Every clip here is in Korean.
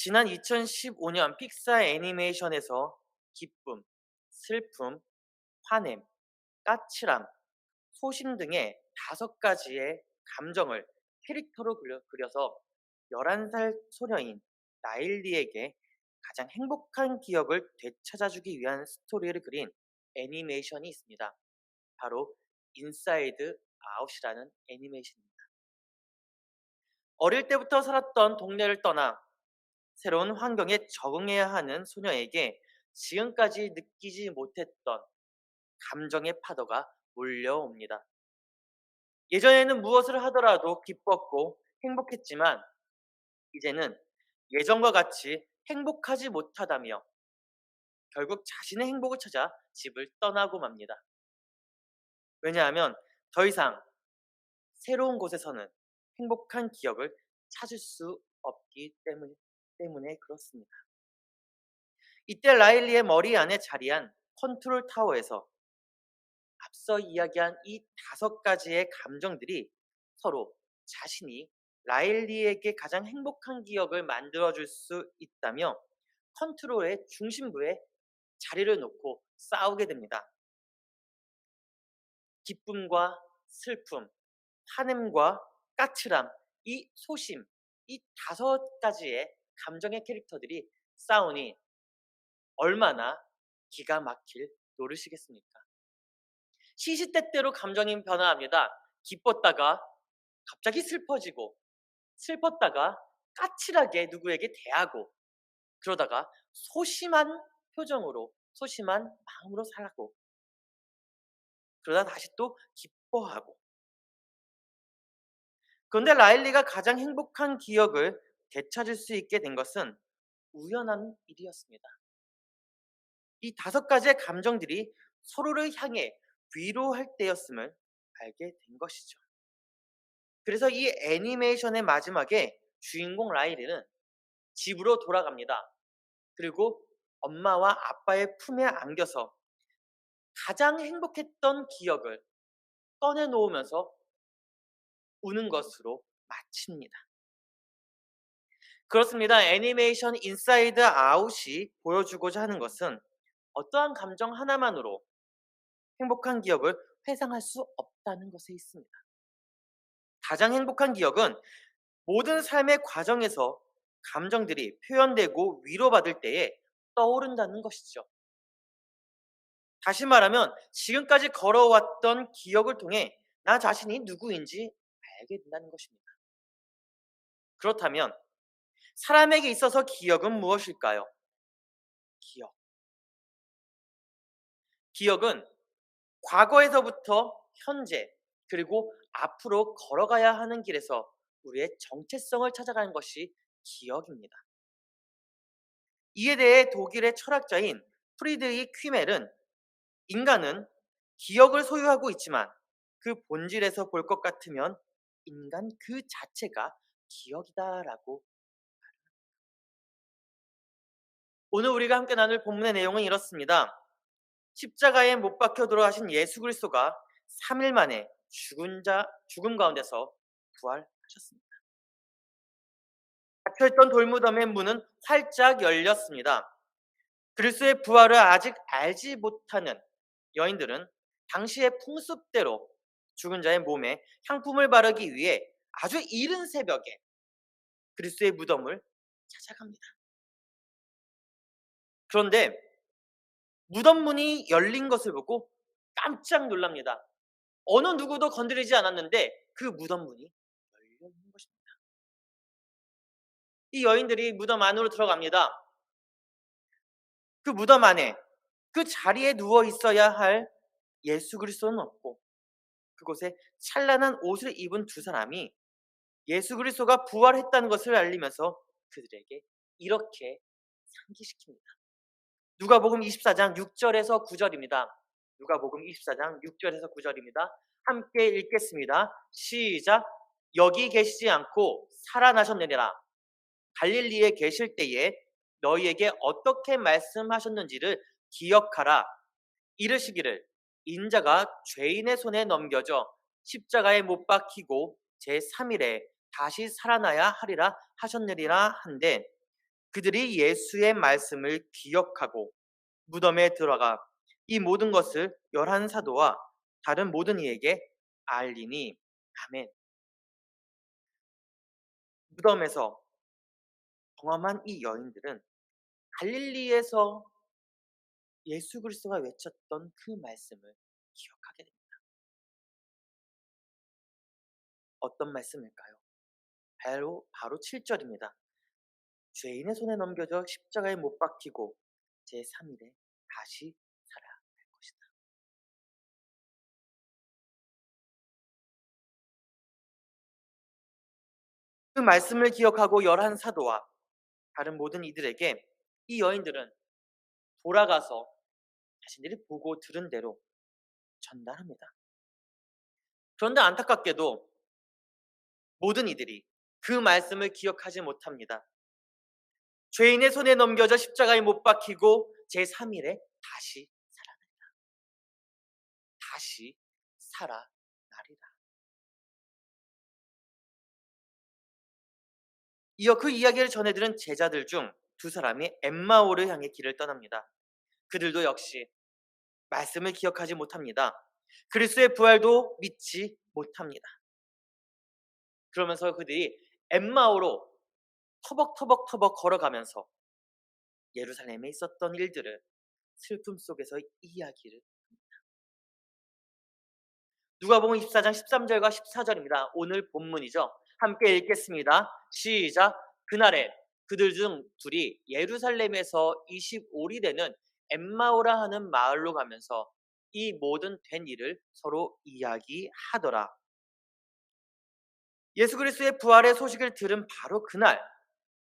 지난 2015년 픽사 애니메이션에서 기쁨, 슬픔, 화냄, 까칠함, 소심 등의 5가지의 감정을 캐릭터로 그려서 11살 소녀인 나일리에게 가장 행복한 기억을 되찾아주기 위한 스토리를 그린 애니메이션이 있습니다. 바로 인사이드 아웃이라는 애니메이션입니다. 어릴 때부터 살았던 동네를 떠나 새로운 환경에 적응해야 하는 소녀에게 지금까지 느끼지 못했던 감정의 파도가 몰려옵니다. 예전에는 무엇을 하더라도 기뻤고 행복했지만 이제는 예전과 같이 행복하지 못하다며 결국 자신의 행복을 찾아 집을 떠나고 맙니다. 왜냐하면 더 이상 새로운 곳에서는 행복한 기억을 찾을 수 없기 때문에 그렇습니다. 이때 라일리의 머리 안에 자리한 컨트롤 타워에서 앞서 이야기한 이 5가지의 감정들이 서로 자신이 라일리에게 가장 행복한 기억을 만들어줄 수 있다며 컨트롤의 중심부에 자리를 놓고 싸우게 됩니다. 기쁨과 슬픔, 화냄과 까칠함, 이 소심, 이 5가지의 감정의 캐릭터들이 싸우니 얼마나 기가 막힐 노릇이겠습니까? 시시때때로 감정이 변화합니다. 기뻤다가 갑자기 슬퍼지고, 슬펐다가 까칠하게 누구에게 대하고, 그러다가 소심한 표정으로, 소심한 마음으로 살고, 그러다 다시 또 기뻐하고. 그런데 라일리가 가장 행복한 기억을 되찾을 수 있게 된 것은 우연한 일이었습니다. 이 5가지의 감정들이 서로를 향해 위로할 때였음을 알게 된 것이죠. 그래서 이 애니메이션의 마지막에 주인공 라일리는 집으로 돌아갑니다. 그리고 엄마와 아빠의 품에 안겨서 가장 행복했던 기억을 꺼내놓으면서 우는 것으로 마칩니다. 그렇습니다. 애니메이션 인사이드 아웃이 보여주고자 하는 것은 어떠한 감정 하나만으로 행복한 기억을 회상할 수 없다는 것에 있습니다. 가장 행복한 기억은 모든 삶의 과정에서 감정들이 표현되고 위로받을 때에 떠오른다는 것이죠. 다시 말하면 지금까지 걸어왔던 기억을 통해 나 자신이 누구인지 알게 된다는 것입니다. 그렇다면 사람에게 있어서 기억은 무엇일까요? 기억. 기억은 과거에서부터 현재 그리고 앞으로 걸어가야 하는 길에서 우리의 정체성을 찾아가는 것이 기억입니다. 이에 대해 독일의 철학자인 프리드리히 퀴멜은 인간은 기억을 소유하고 있지만 그 본질에서 볼 것 같으면 인간 그 자체가 기억이다라고. 오늘 우리가 함께 나눌 본문의 내용은 이렇습니다. 십자가에 못 박혀 돌아가신 예수 그리스도가 3일 만에 죽음 가운데서 부활하셨습니다. 닫혀있던 돌무덤의 문은 활짝 열렸습니다. 그리스도의 부활을 아직 알지 못하는 여인들은 당시의 풍습대로 죽은 자의 몸에 향품을 바르기 위해 아주 이른 새벽에 그리스도의 무덤을 찾아갑니다. 그런데 무덤 문이 열린 것을 보고 깜짝 놀랍니다. 어느 누구도 건드리지 않았는데 그 무덤 문이 열려 있는 것입니다. 이 여인들이 무덤 안으로 들어갑니다. 그 무덤 안에 그 자리에 누워 있어야 할 예수 그리스도는 없고 그곳에 찬란한 옷을 입은 2사람이 예수 그리스도가 부활했다는 것을 알리면서 그들에게 이렇게 상기시킵니다. 누가복음 24장 6절에서 9절입니다. 누가복음 24장 6절에서 9절입니다. 함께 읽겠습니다. 시작. 여기 계시지 않고 살아나셨느니라. 갈릴리에 계실 때에 너희에게 어떻게 말씀하셨는지를 기억하라. 이르시기를 인자가 죄인의 손에 넘겨져 십자가에 못 박히고 제3일에 다시 살아나야 하리라 하셨느니라 한데 그들이 예수의 말씀을 기억하고 무덤에 들어가 이 모든 것을 열한 사도와 다른 모든 이에게 알리니 아멘. 무덤에서 경험한 이 여인들은 갈릴리에서 예수 그리스도가 외쳤던 그 말씀을 기억하게 됩니다. 어떤 말씀일까요? 바로 7절입니다. 죄인의 손에 넘겨져 십자가에 못 박히고 제3일에 다시 살아날 것이다. 그 말씀을 기억하고 열한 사도와 다른 모든 이들에게 이 여인들은 돌아가서 자신들이 보고 들은 대로 전달합니다. 그런데 안타깝게도 모든 이들이 그 말씀을 기억하지 못합니다. 죄인의 손에 넘겨져 십자가에 못 박히고 제3일에 다시 살아나리라. 이어 그 이야기를 전해들은 제자들 중 두 사람이 엠마오를 향해 길을 떠납니다. 그들도 역시 말씀을 기억하지 못합니다. 그리스도의 부활도 믿지 못합니다. 그러면서 그들이 엠마오로 터벅터벅 걸어가면서 예루살렘에 있었던 일들을 슬픔 속에서 이야기를 누가복음 24장 13절과 14절입니다. 오늘 본문이죠. 함께 읽겠습니다. 시작. 그날에 그들 중 둘이 예루살렘에서 25리 되는 엠마오라 하는 마을로 가면서 이 모든 된 일을 서로 이야기하더라. 예수 그리스도의 부활의 소식을 들은 바로 그날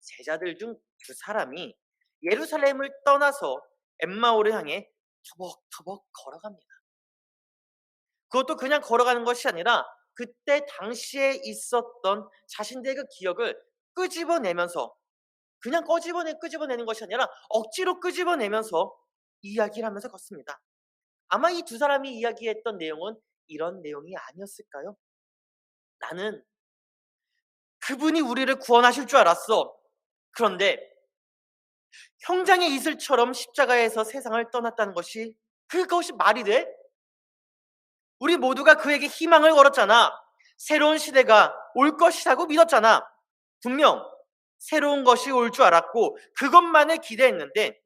제자들 중 두 사람이 예루살렘을 떠나서 엠마오를 향해 터벅터벅 걸어갑니다. 그것도 그냥 걸어가는 것이 아니라 그때 당시에 있었던 자신들의 그 기억을 끄집어내면서 그냥 끄집어내는 것이 아니라 억지로 끄집어내면서 이야기를 하면서 걷습니다. 아마 이 두 사람이 이야기했던 내용은 이런 내용이 아니었을까요? 나는 그분이 우리를 구원하실 줄 알았어. 그런데 형장의 이슬처럼 십자가에서 세상을 떠났다는 그것이 말이 돼? 우리 모두가 그에게 희망을 걸었잖아. 새로운 시대가 올 것이라고 믿었잖아. 분명 새로운 것이 올 줄 알았고 그것만을 기대했는데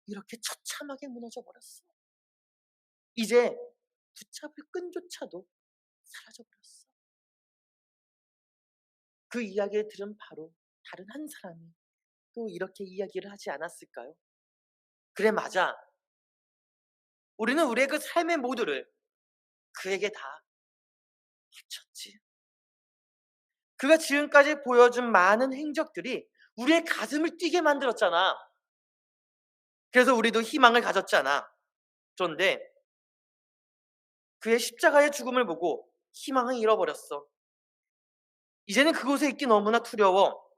이렇게 처참하게 무너져 버렸어. 이제 붙잡을 끈조차도 사라져 버렸어. 그 이야기를 들은 바로 다른 한 사람이 또 이렇게 이야기를 하지 않았을까요? 그래 맞아. 우리는 우리의 그 삶의 모두를 그에게 다 바쳤지. 그가 지금까지 보여준 많은 행적들이 우리의 가슴을 뛰게 만들었잖아. 그래서 우리도 희망을 가졌잖아. 그런데 그의 십자가의 죽음을 보고 희망을 잃어버렸어. 이제는 그곳에 있기 너무나 두려워.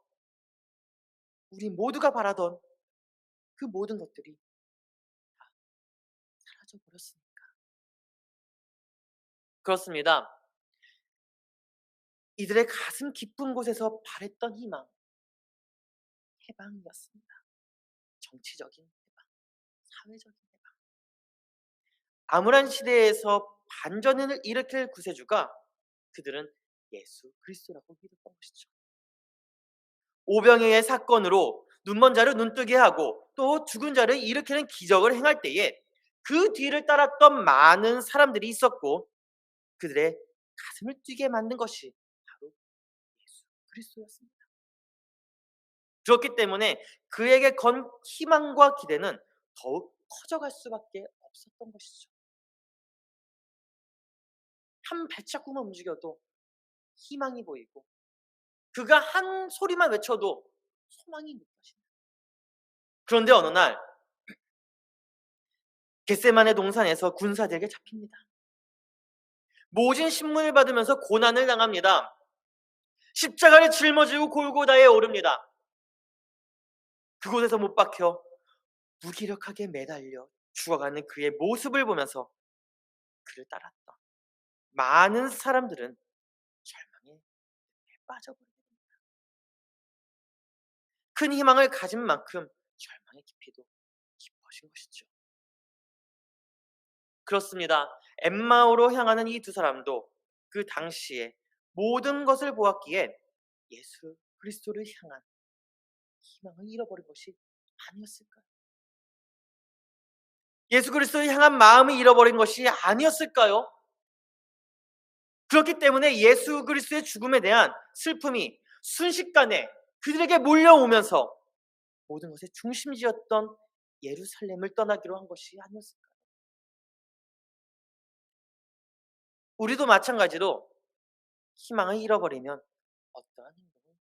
우리 모두가 바라던 그 모든 것들이 다 사라져 버렸으니까. 그렇습니다. 이들의 가슴 깊은 곳에서 바랬던 희망, 해방이었습니다. 정치적인 해방, 사회적인 해방. 암울한 시대에서 반전을 일으킬 구세주가 그들은 예수 그리스도라고 믿었던 것이죠. 오병이어의 사건으로 눈먼 자를 눈뜨게 하고 또 죽은 자를 일으키는 기적을 행할 때에 그 뒤를 따랐던 많은 사람들이 있었고 그들의 가슴을 뛰게 만든 것이 바로 예수 그리스도였습니다. 그렇기 때문에 그에게 건 희망과 기대는 더욱 커져갈 수밖에 없었던 것이죠. 한 발자국만 움직여도 희망이 보이고 그가 한 소리만 외쳐도 소망이 느껴진다. 그런데 어느 날 겟세마네 동산에서 군사들에게 잡힙니다. 모진 신문을 받으면서 고난을 당합니다. 십자가를 짊어지고 골고다에 오릅니다. 그곳에서 못 박혀 무기력하게 매달려 죽어가는 그의 모습을 보면서 그를 따랐던 많은 사람들은 절망에 빠져버립니다. 큰 희망을 가진 만큼 절망의 깊이도 깊어진 것이죠. 그렇습니다. 엠마오로 향하는 이 두 사람도 그 당시에 모든 것을 보았기에 예수 그리스도를 향한 희망을 잃어버린 것이 아니었을까요? 예수 그리스도를 향한 마음을 잃어버린 것이 아니었을까요? 그렇기 때문에 예수 그리스도의 죽음에 대한 슬픔이 순식간에 그들에게 몰려오면서 모든 것의 중심지였던 예루살렘을 떠나기로 한 것이 아니었을까요? 우리도 마찬가지로 희망을 잃어버리면 어떠한 행동을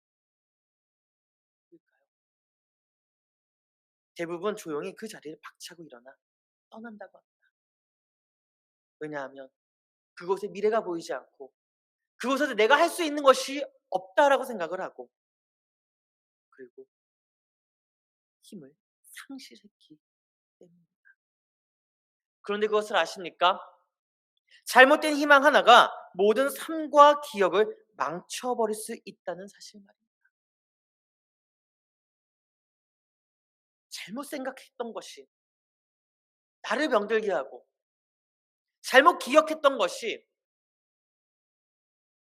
할까요? 대부분 조용히 그 자리를 박차고 일어나 떠난다고 합니다. 왜냐하면 그곳에 미래가 보이지 않고 그곳에서 내가 할 수 있는 것이 없다라고 생각을 하고, 그리고 힘을 상실했기 때문입니다. 그런데 그것을 아십니까? 잘못된 희망 하나가 모든 삶과 기억을 망쳐버릴 수 있다는 사실 말입니다. 잘못 생각했던 것이 나를 병들게 하고, 잘못 기억했던 것이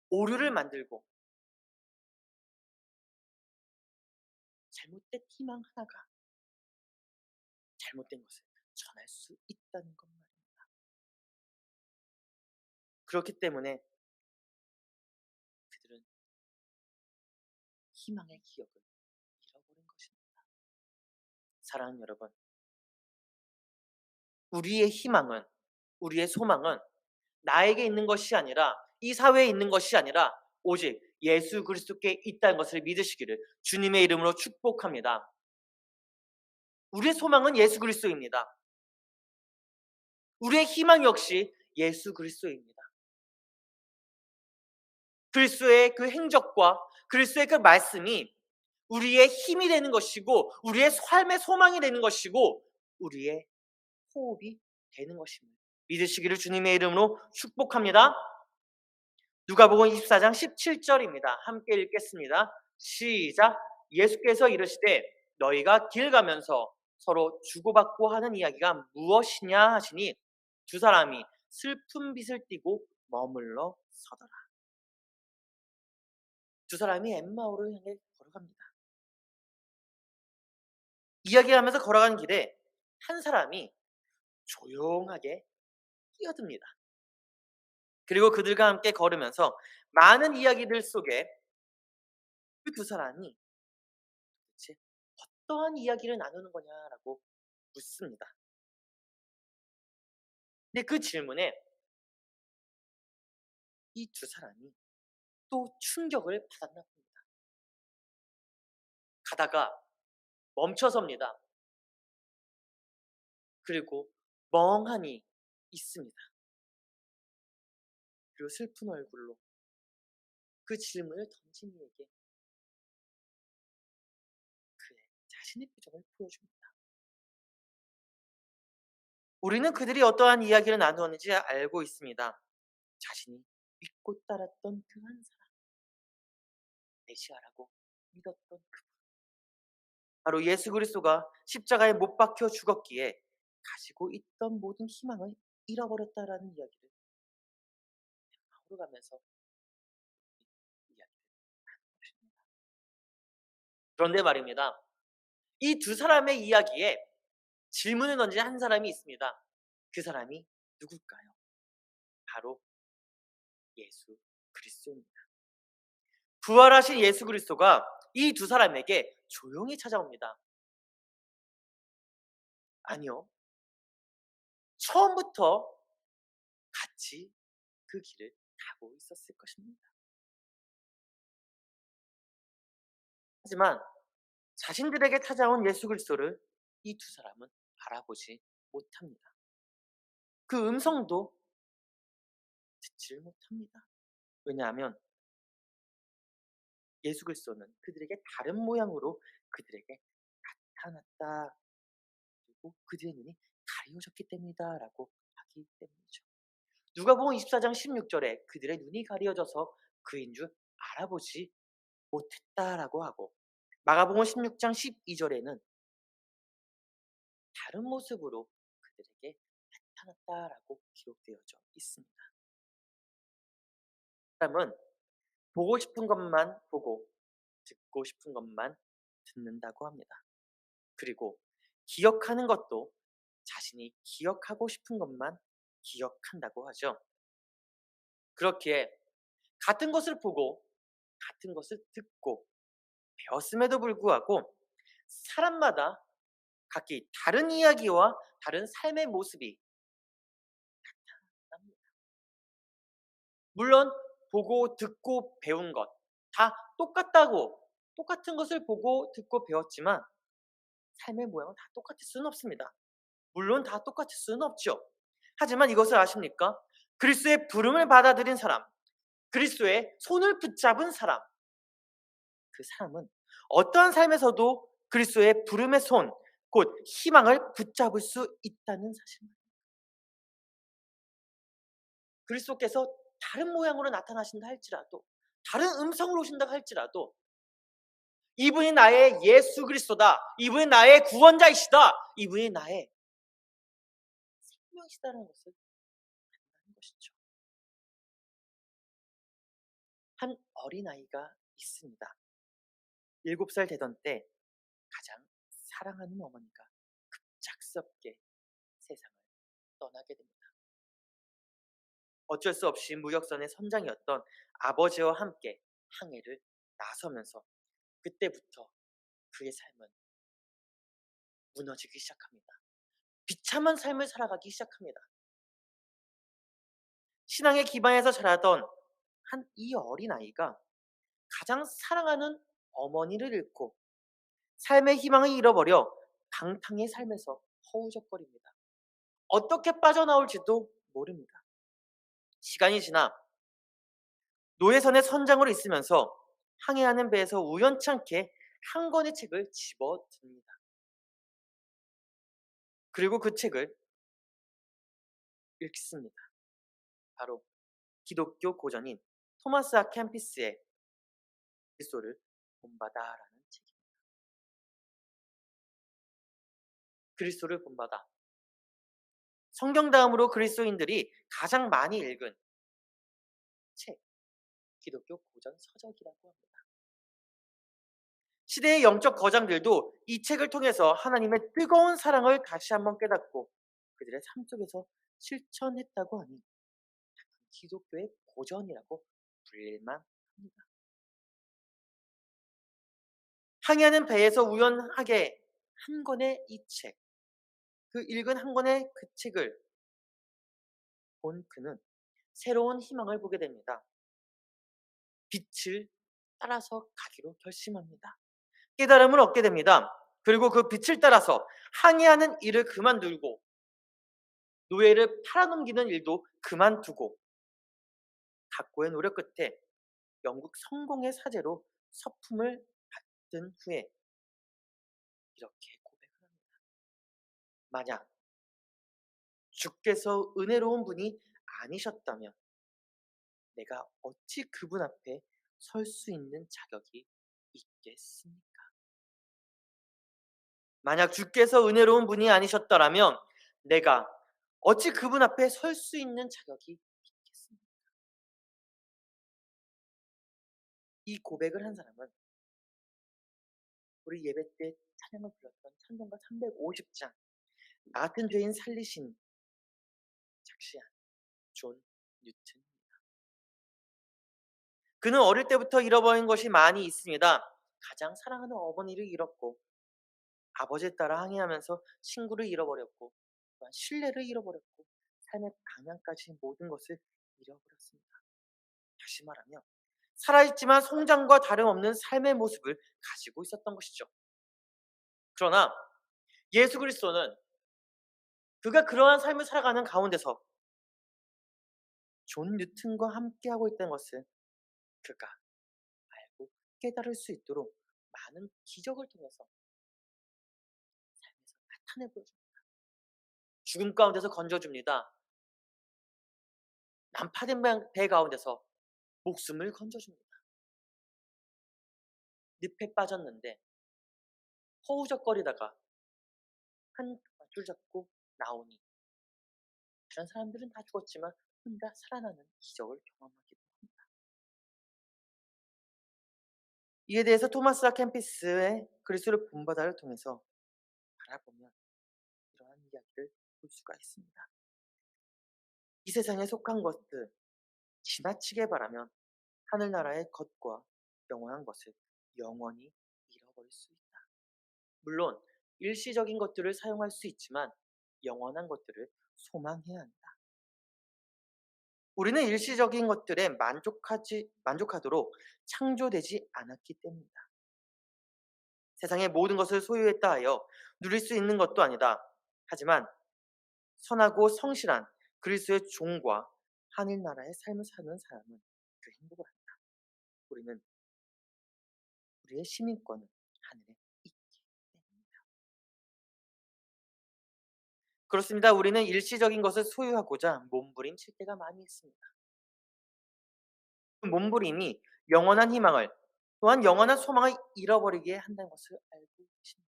오류를 만들고, 잘못된 희망 하나가 잘못된 것을 전할 수 있다는 것 말입니다. 그렇기 때문에 그들은 희망의 기억을 잃어버린 것입니다. 사랑하는 여러분, 우리의 희망은, 우리의 소망은 나에게 있는 것이 아니라, 이 사회에 있는 것이 아니라 오직 예수 그리스도께 있다는 것을 믿으시기를 주님의 이름으로 축복합니다. 우리의 소망은 예수 그리스도입니다. 우리의 희망 역시 예수 그리스도입니다. 그리스도의 그 행적과 그리스도의 그 말씀이 우리의 힘이 되는 것이고, 우리의 삶의 소망이 되는 것이고, 우리의 호흡이 되는 것입니다. 믿으시기를 주님의 이름으로 축복합니다. 누가복음 24장 17절입니다. 함께 읽겠습니다. 시작. 예수께서 이르시되 너희가 길 가면서 서로 주고받고 하는 이야기가 무엇이냐 하시니 두 사람이 슬픈 빛을 띠고 머물러 서더라. 두 사람이 엠마오를 향해 걸어갑니다. 이야기하면서 걸어가는 길에 한 사람이 조용하게 끼어듭니다. 그리고 그들과 함께 걸으면서 많은 이야기들 속에 그 두 사람이 도대체 어떠한 이야기를 나누는 거냐라고 묻습니다. 근데 그 질문에 이 두 사람이 또 충격을 받았나 봅니다. 가다가 멈춰섭니다. 그리고 멍하니 있습니다. 그리고 슬픈 얼굴로 그 질문을 던진 이에게 그의 자신의 표정을 보여줍니다. 우리는 그들이 어떠한 이야기를 나누었는지 알고 있습니다. 자신이 믿고 따랐던 그 한 사람, 메시아라고 믿었던 그, 바로 예수 그리스도가 십자가에 못 박혀 죽었기에 가지고 있던 모든 희망을 잃어버렸다라는 이야기를 가면서 이야기를 하는 것입니다. 그런데 말입니다. 이 두 사람의 이야기에 질문을 던진 한 사람이 있습니다. 그 사람이 누굴까요? 바로 예수 그리스도입니다. 부활하신 예수 그리스도가 이 두 사람에게 조용히 찾아옵니다. 아니요. 처음부터 같이 그 길을 가고 있었을 것입니다. 하지만 자신들에게 찾아온 예수 그리스도를 이 두 사람은 알아보지 못합니다. 그 음성도 듣지를 못합니다. 왜냐하면 예수 그리스도는 그들에게 다른 모양으로 그들에게 나타났다. 그리고 그들의 눈이 가려졌기 때문이다라고 하기 때문이죠. 누가복음 24장 16절에 그들의 눈이 가려져서 그인 줄 알아보지 못했다라고 하고, 마가복음 16장 12절에는 다른 모습으로 그들에게 나타났다라고 기록되어져 있습니다. 사람은 보고 싶은 것만 보고 듣고 싶은 것만 듣는다고 합니다. 그리고 기억하는 것도 자신이 기억하고 싶은 것만 기억한다고 하죠. 그렇기에 같은 것을 보고 같은 것을 듣고 배웠음에도 불구하고 사람마다 각기 다른 이야기와 다른 삶의 모습이 납니다. 물론 보고 듣고 배운 것 다 똑같다고 똑같은 것을 보고 듣고 배웠지만 삶의 모양은 다 똑같을 수는 없습니다. 물론 다 똑같을 수는 없죠. 하지만 이것을 아십니까? 그리스도의 부름을 받아들인 사람, 그리스도의 손을 붙잡은 사람, 그 사람은 어떠한 삶에서도 그리스도의 부름의 손, 곧 희망을 붙잡을 수 있다는 사실입니다. 그리스도께서 다른 모양으로 나타나신다 할지라도, 다른 음성으로 오신다 할지라도 이분이 나의 예수 그리스도다, 이분이 나의 구원자이시다, 이분이 나의 생명이시다는 것을 안다는 것이죠. 한 어린아이가 있습니다. 7살 되던 때 가장 사랑하는 어머니가 급작스럽게 세상을 떠나게 됩니다. 어쩔 수 없이 무역선의 선장이었던 아버지와 함께 항해를 나서면서 그때부터 그의 삶은 무너지기 시작합니다. 비참한 삶을 살아가기 시작합니다. 신앙의 기반에서 자라던 한 이 어린아이가 가장 사랑하는 어머니를 잃고 삶의 희망을 잃어버려 방탕의 삶에서 허우적거립니다. 어떻게 빠져나올지도 모릅니다. 시간이 지나 노예선의 선장으로 있으면서 항해하는 배에서 우연찮게 한 권의 책을 집어듭니다. 그리고 그 책을 읽습니다. 바로 기독교 고전인 토마스 아 캠피스의 그리스도를 본받아라는 책입니다. 그리스도를 본받아. 성경 다음으로 그리스도인들이 가장 많이 읽은 책, 기독교 고전 서적이라고 합니다. 시대의 영적 거장들도 이 책을 통해서 하나님의 뜨거운 사랑을 다시 한번 깨닫고 그들의 삶 속에서 실천했다고 하니 기독교의 고전이라고 불릴만 합니다. 항해하는 배에서 우연하게 한 권의 이 책, 그 읽은 한 권의 그 책을 본 그는 새로운 희망을 보게 됩니다. 빛을 따라서 가기로 결심합니다. 깨달음을 얻게 됩니다. 그리고 그 빛을 따라서 항해하는 일을 그만두고 노예를 팔아넘기는 일도 그만두고 각고의 노력 끝에 영국 성공의 사제로 서품을 받은 후에 이렇게 고백을 합니다. 만약 주께서 은혜로운 분이 아니셨다면 내가 어찌 그분 앞에 설 수 있는 자격이 있겠습니까? 만약 주께서 은혜로운 분이 아니셨더라면 내가 어찌 그분 앞에 설 수 있는 자격이 있겠습니까? 이 고백을 한 사람은 우리 예배 때 찬양을 불렀던 찬송가 350장 나 같은 죄인 살리신 작시한 존 뉴튼. 그는 어릴 때부터 잃어버린 것이 많이 있습니다. 가장 사랑하는 어머니를 잃었고 아버지에 따라 항해하면서 친구를 잃어버렸고 또한 신뢰를 잃어버렸고 삶의 방향까지 모든 것을 잃어버렸습니다. 다시 말하면 살아있지만 성장과 다름없는 삶의 모습을 가지고 있었던 것이죠. 그러나 예수 그리스도는 그가 그러한 삶을 살아가는 가운데서 존 뉴튼과 함께하고 있다는 것을 그가 알고 깨달을 수 있도록 많은 기적을 통해서 삶에서 나타내 보여줍니다. 죽음 가운데서 건져줍니다. 난파된 배 가운데서 목숨을 건져줍니다. 늪에 빠졌는데 허우적거리다가 한 줄 잡고 나오니 다른 사람들은 다 죽었지만 혼자 살아나는 기적을 경험하기도 합니다. 이에 대해서 토마스 아 캠피스의 그리스도를 본받아를 통해서 바라보면 이러한 이야기를 볼 수가 있습니다. 이 세상에 속한 것들 지나치게 바라면 하늘나라의 것과 영원한 것을 영원히 잃어버릴 수 있다. 물론 일시적인 것들을 사용할 수 있지만 영원한 것들을 소망해야 한다. 우리는 일시적인 것들에 만족하도록 창조되지 않았기 때문이다. 세상의 모든 것을 소유했다 하여 누릴 수 있는 것도 아니다. 하지만 선하고 성실한 그리스도의 종과 하늘나라의 삶을 사는 사람은 그 행복을 한다. 우리는 우리의 시민권은 하늘에 있기 때문이다. 그렇습니다. 우리는 일시적인 것을 소유하고자 몸부림칠 때가 많이 있습니다. 그 몸부림이 영원한 희망을 또한 영원한 소망을 잃어버리게 한다는 것을 알고 계십니다.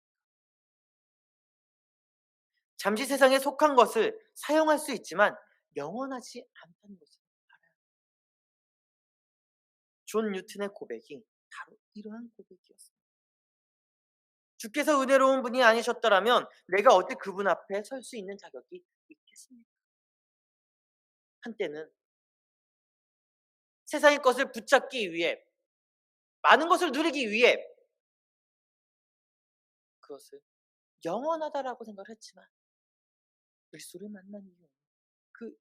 잠시 세상에 속한 것을 사용할 수 있지만 영원하지 않다는 것을 알아야 합니다. 존 뉴턴의 고백이 바로 이러한 고백이었습니다. 주께서 은혜로운 분이 아니셨더라면 내가 어떻게 그분 앞에 설 수 있는 자격이 있겠습니까? 한때는 세상의 것을 붙잡기 위해 많은 것을 누리기 위해 그것을 영원하다라고 생각을 했지만 그리스도를 만난 이후 그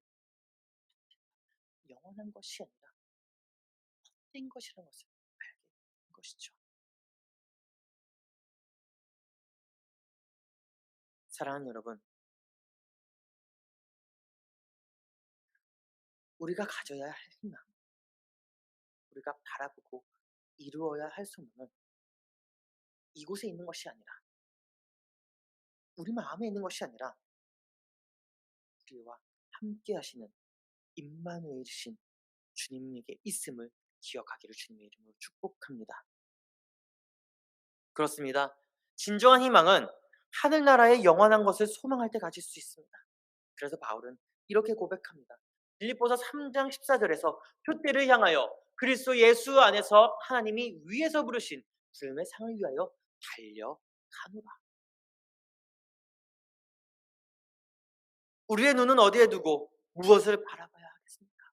영원한 것이 아니라 헛된 것이라는 것을 알게 된 것이죠. 사랑하는 여러분, 우리가 가져야 할 희망, 우리가 바라보고 이루어야 할 소망은 이곳에 있는 것이 아니라 우리 마음에 있는 것이 아니라 우리와 함께 하시는 임마누엘이신 주님에게 있음을 기억하기를 주님의 이름으로 축복합니다. 그렇습니다. 진정한 희망은 하늘나라의 영원한 것을 소망할 때 가질 수 있습니다. 그래서 바울은 이렇게 고백합니다. 빌립보서 3장 14절에서 표대를 향하여 그리스도 예수 안에서 하나님이 위에서 부르신 부름의 상을 위하여 달려가노라. 우리의 눈은 어디에 두고 무엇을 바라봐야 하겠습니까?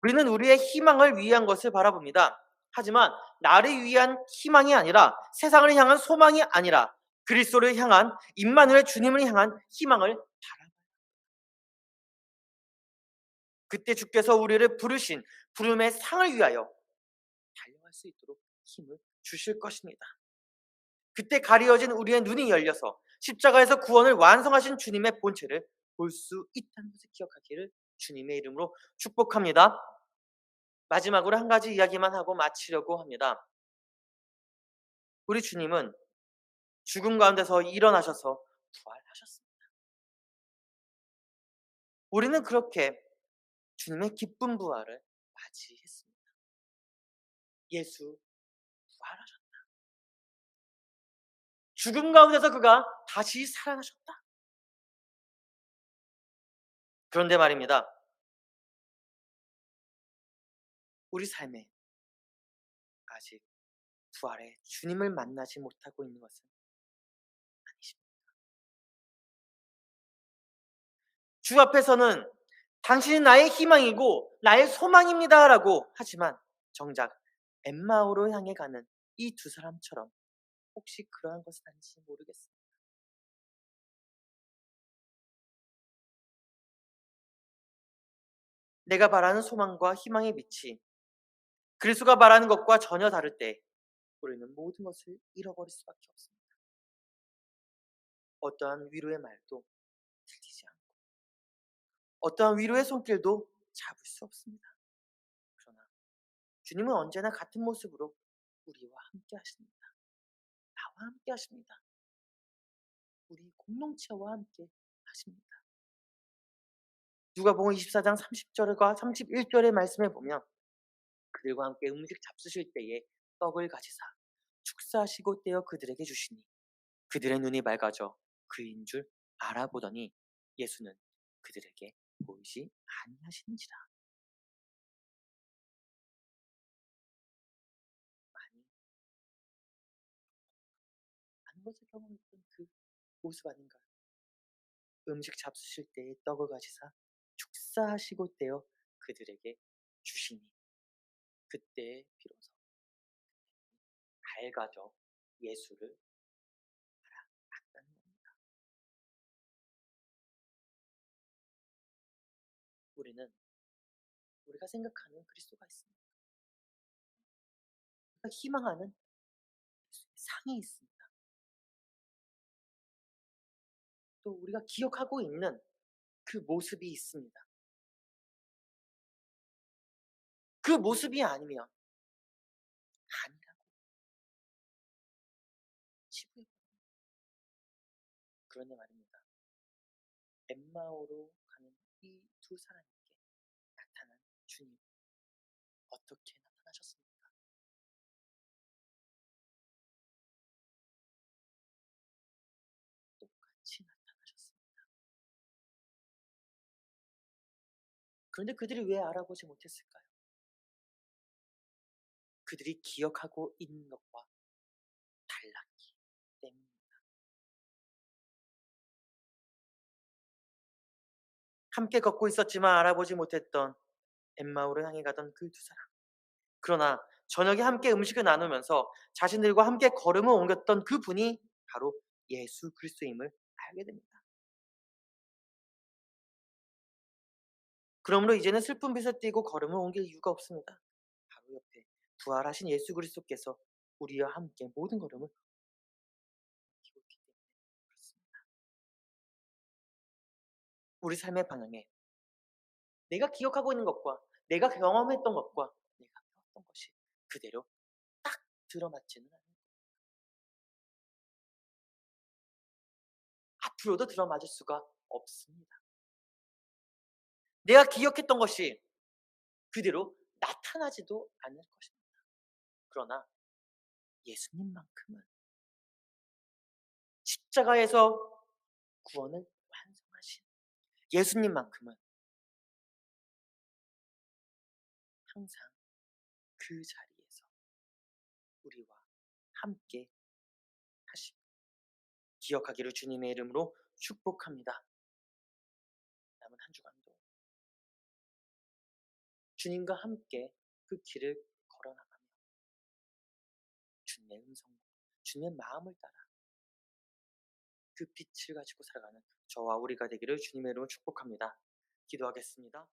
우리는 우리의 희망을 위한 것을 바라봅니다. 하지만 나를 위한 희망이 아니라 세상을 향한 소망이 아니라 그리스도를 향한 임마누엘 주님을 향한 희망을 바라봐요. 그때 주께서 우리를 부르신 부름의 상을 위하여 달려갈 수 있도록 힘을 주실 것입니다. 그때 가려진 우리의 눈이 열려서 십자가에서 구원을 완성하신 주님의 본체를 볼 수 있다는 것을 기억하기를 주님의 이름으로 축복합니다. 마지막으로 한 가지 이야기만 하고 마치려고 합니다. 우리 주님은 죽음 가운데서 일어나셔서 부활하셨습니다. 우리는 그렇게 주님의 기쁜 부활을 맞이했습니다. 예수 부활하셨다. 죽음 가운데서 그가 다시 살아나셨다. 그런데 말입니다. 우리 삶에 아직 부활의 주님을 만나지 못하고 있는 것은 아니십니다. 주 앞에서는 당신이 나의 희망이고 나의 소망입니다라고 하지만 정작 엠마오로 향해 가는 이 두 사람처럼 혹시 그러한 것은 아닌지 모르겠습니다. 내가 바라는 소망과 희망의 빛이 그리스도가 말하는 것과 전혀 다를 때 우리는 모든 것을 잃어버릴 수밖에 없습니다. 어떠한 위로의 말도 들리지 않고 어떠한 위로의 손길도 잡을 수 없습니다. 그러나 주님은 언제나 같은 모습으로 우리와 함께 하십니다. 나와 함께 하십니다. 우리 공동체와 함께 하십니다. 누가복음 24장 30절과 31절의 말씀에 보면 그들과 함께 음식 잡수실 때에 떡을 가지사 축사하시고 떼어 그들에게 주시니 그들의 눈이 맑아져 그인 줄 알아보더니 예수는 그들에게 보이지 아니하시는지라. 많이 많은 것을 경험했던 그 모습 아닌가요? 음식 잡수실 때에 떡을 가지사 축사하시고 떼어 그들에게 주시니 그때에 비로소 밝아져 예수를 알았다는 겁니다. 우리는 우리가 생각하는 그리스도가 있습니다. 우리가 희망하는 예수의 상이 있습니다. 또 우리가 기억하고 있는 그 모습이 있습니다. 그 모습이 아니면 아니라고 치부해. 그러니 말입니다. 엠마오로 가는 이 두 사람에게 나타난 주님, 어떻게 나타나셨습니까? 똑같이 나타나셨습니다. 그런데 그들이 왜 알아보지 못했을까요? 그들이 기억하고 있는 것과 달랐기 때문입니다. 함께 걷고 있었지만 알아보지 못했던 엠마오를 향해 가던 그 두 사람. 그러나 저녁에 함께 음식을 나누면서 자신들과 함께 걸음을 옮겼던 그분이 바로 예수 그리스도임을 알게 됩니다. 그러므로 이제는 슬픈 빛을 띠고 걸음을 옮길 이유가 없습니다. 바로 옆에 부활하신 예수 그리스도께서 우리와 함께 모든 걸음을 옮기고 있기 때문에 그렇습니다. 우리 삶의 방향에 내가 기억하고 있는 것과 내가 경험했던 것과 내가 배웠던 것이 그대로 딱 들어맞지는 않는 거예요. 앞으로도 들어맞을 수가 없습니다. 내가 기억했던 것이 그대로 나타나지도 않을 것입니다. 그러나 예수님만큼은 십자가에서 구원을 완성하신 예수님만큼은 항상 그 자리에서 우리와 함께 하시고 기억하기를 주님의 이름으로 축복합니다. 남은 한 주간도 주님과 함께 그 길을 걸어나가며 주님의 음성과 주님의 마음을 따라 그 빛을 가지고 살아가는 저와 우리가 되기를 주님의 이름으로 축복합니다. 기도하겠습니다.